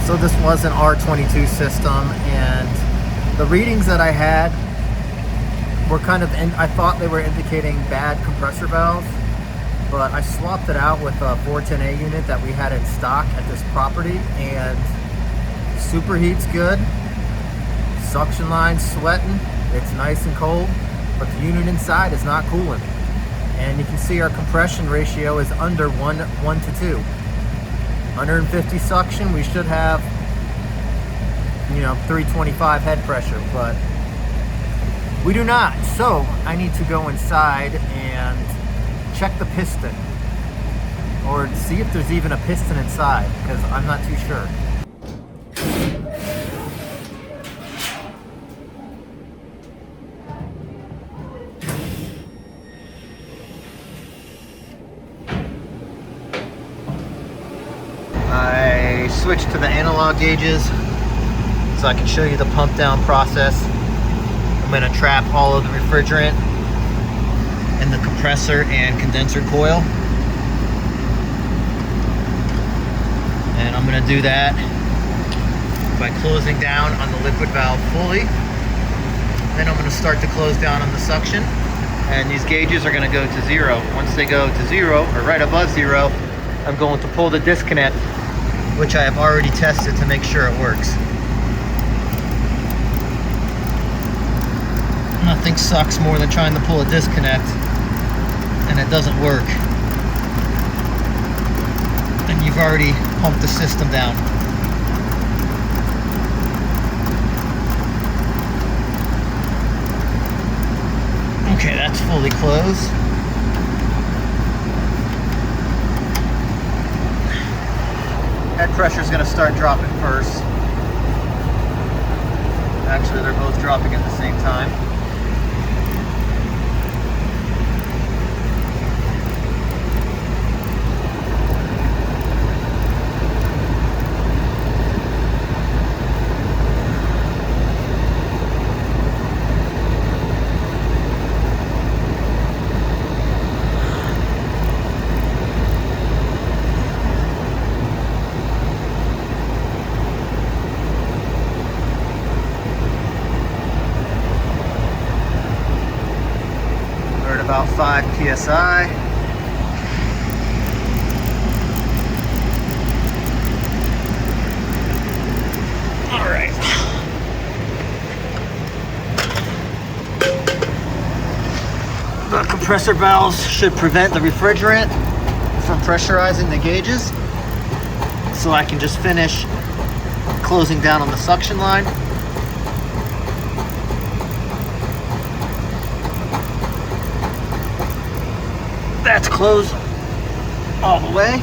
So this was an R22 system, and the readings that I had were kind of, I thought they were indicating bad compressor valves, but I swapped it out with a 410A unit that we had in stock at this property, and superheat's good, suction line's sweating, it's nice and cold, but the unit inside is not cooling. And you can see our compression ratio is under 1 to 2. 150 suction, we should have, 325 head pressure, but we do not. So I need to go inside and check the piston, or see if there's even a piston inside, because I'm not too sure. I switched to the analog gauges so I can show you the pump down process. I'm going to trap all of the refrigerant in the compressor and condenser coil. And I'm going to do that by closing down on the liquid valve fully. Then I'm going to start to close down on the suction. And these gauges are going to go to 0. Once they go to 0, or right above 0, I'm going to pull the disconnect, which I have already tested to make sure it works. Nothing sucks more than trying to pull a disconnect and it doesn't work, and you've already pumped the system down. Okay, that's fully closed. Head pressure is going to start dropping first. Actually, they're both dropping at the same time. About 5 psi. All right. The compressor valves should prevent the refrigerant from pressurizing the gauges, so I can just finish closing down on the suction line. That's closed all the way,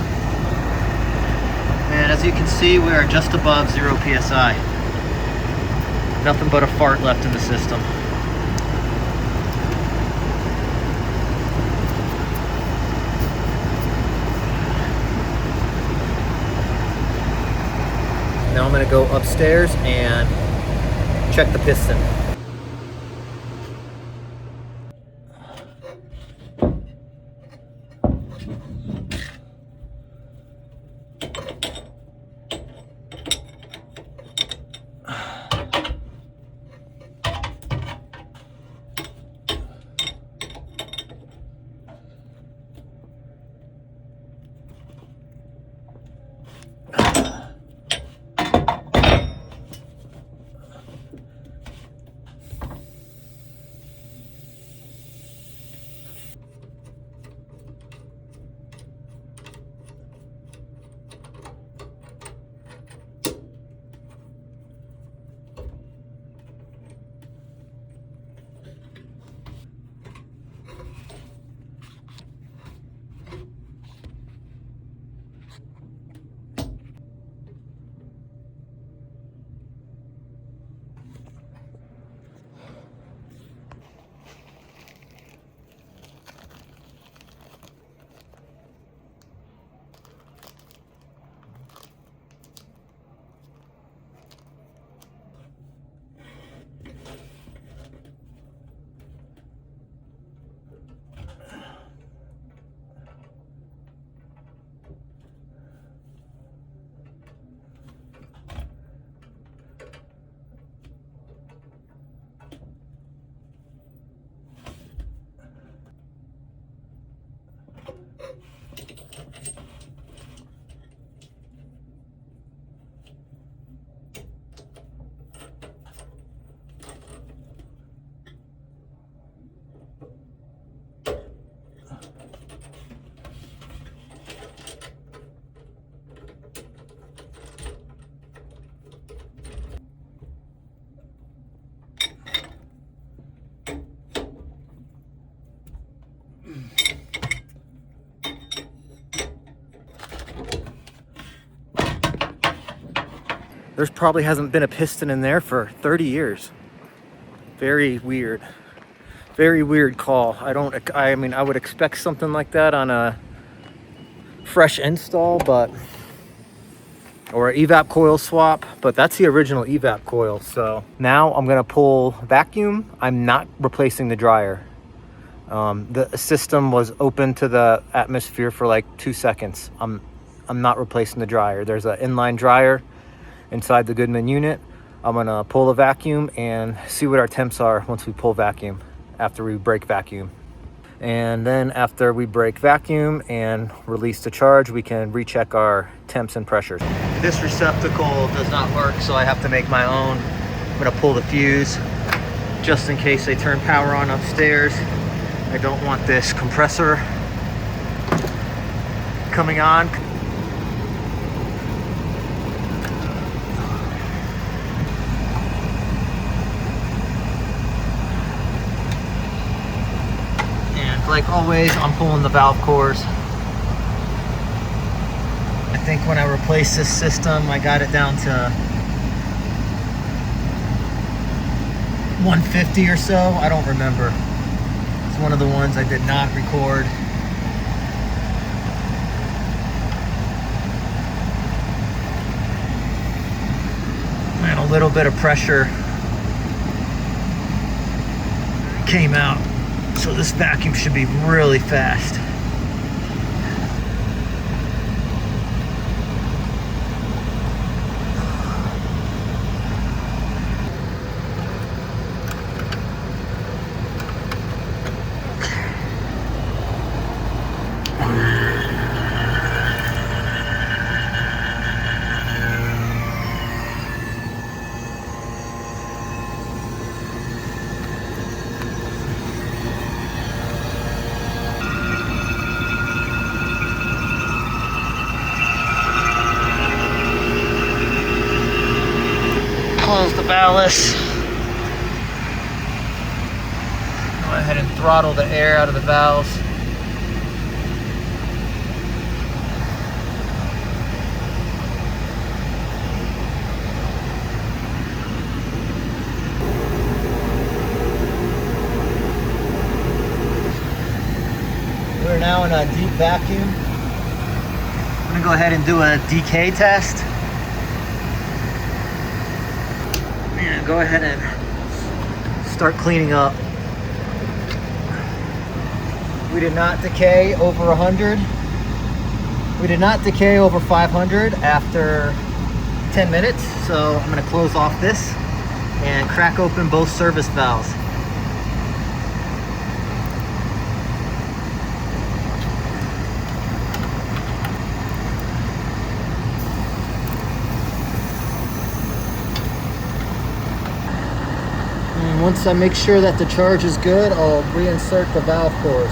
and as you can see, we are just above 0 psi. Nothing but a fart left in the system. Now I'm going to go upstairs and check the piston. There's probably hasn't been a piston in there for 30 years. Very weird. Very weird call. I mean, I would expect something like that on a fresh install, but, or an evap coil swap, but that's the original evap coil. So now I'm gonna pull vacuum. I'm not replacing the dryer. The system was open to the atmosphere for like 2 seconds. I'm not replacing the dryer. There's an inline dryer inside the Goodman unit. I'm gonna pull the vacuum and see what our temps are once we pull vacuum, after we break vacuum. And then after we break vacuum and release the charge, we can recheck our temps and pressures. This receptacle does not work, so I have to make my own. I'm gonna pull the fuse just in case they turn power on upstairs. I don't want this compressor coming on. Like always, I'm pulling the valve cores. I think when I replaced this system, I got it down to 150 or so. I don't remember. It's one of the ones I did not record. And a little bit of pressure came out. So this vacuum should be really fast. Close the ballast. Go ahead and throttle the air out of the valves. We're now in a deep vacuum. I'm gonna go ahead and do a decay test. And go ahead and start cleaning up. We did not decay over 100. We did not decay over 500 after 10 minutes. So I'm gonna close off this and crack open both service valves. Once I make sure that the charge is good, I'll reinsert the valve cores.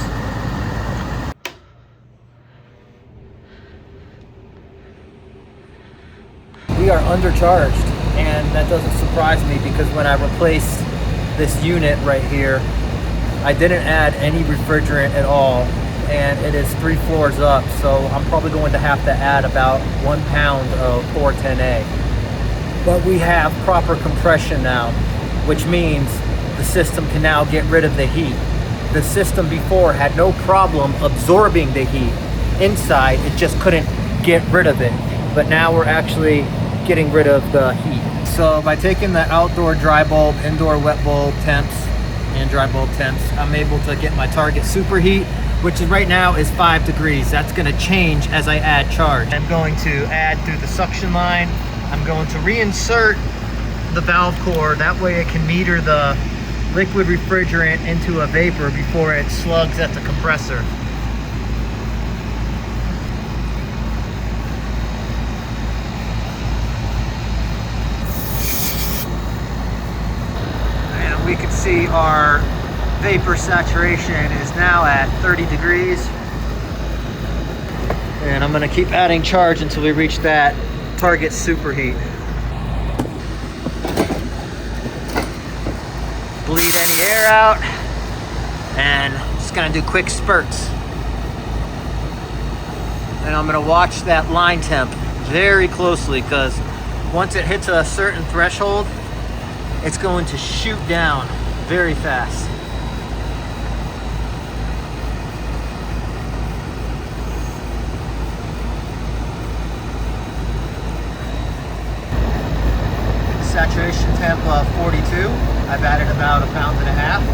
We are undercharged, and that doesn't surprise me because when I replaced this unit right here, I didn't add any refrigerant at all, and it is 3 floors up, so I'm probably going to have to add about 1 pound of 410A. But we have proper compression now, which means the system can now get rid of the heat. The system before had no problem absorbing the heat inside, it just couldn't get rid of it. But now we're actually getting rid of the heat. So by taking the outdoor dry bulb, indoor wet bulb temps, and dry bulb temps, I'm able to get my target superheat, which is right now is 5 degrees. That's gonna change as I add charge. I'm going to add through the suction line. I'm going to reinsert the valve core. That way it can meter the liquid refrigerant into a vapor before it slugs at the compressor. And we can see our vapor saturation is now at 30 degrees. And I'm gonna keep adding charge until we reach that target superheat. Bleed any air out, and just gonna do quick spurts. And I'm gonna watch that line temp very closely because Once it hits a certain threshold, it's going to shoot down very fast. Saturation temp 42. I've added about 1.5 pounds,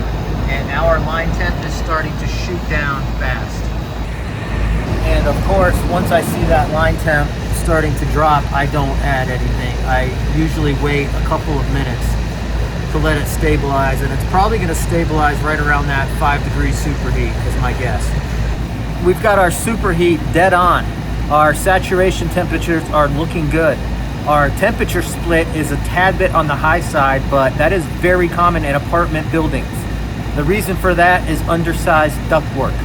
and now our line temp is starting to shoot down fast. And of course, once I see that line temp starting to drop, I don't add anything. I usually wait a couple of minutes to let it stabilize, and it's probably going to stabilize right around that 5-degree superheat is my guess. We've got our superheat dead on. Our saturation temperatures are looking good. Our temperature split is a tad bit on the high side, but that is very common in apartment buildings. The reason for that is undersized ductwork.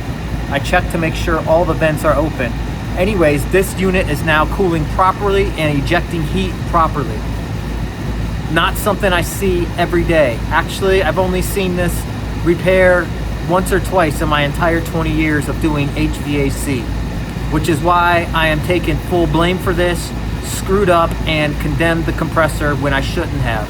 I checked to make sure all the vents are open. Anyways, this unit is now cooling properly and ejecting heat properly. Not something I see every day. Actually, I've only seen this repair once or twice in my entire 20 years of doing HVAC, which is why I am taking full blame for this, screwed up, and condemned the compressor when I shouldn't have.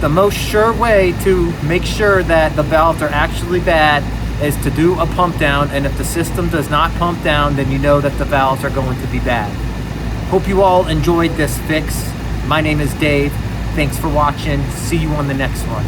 The most sure way to make sure that the valves are actually bad is to do a pump down, and if the system does not pump down, then you know that the valves are going to be bad. Hope you all enjoyed this fix. My name is Dave. Thanks for watching. See you on the next one.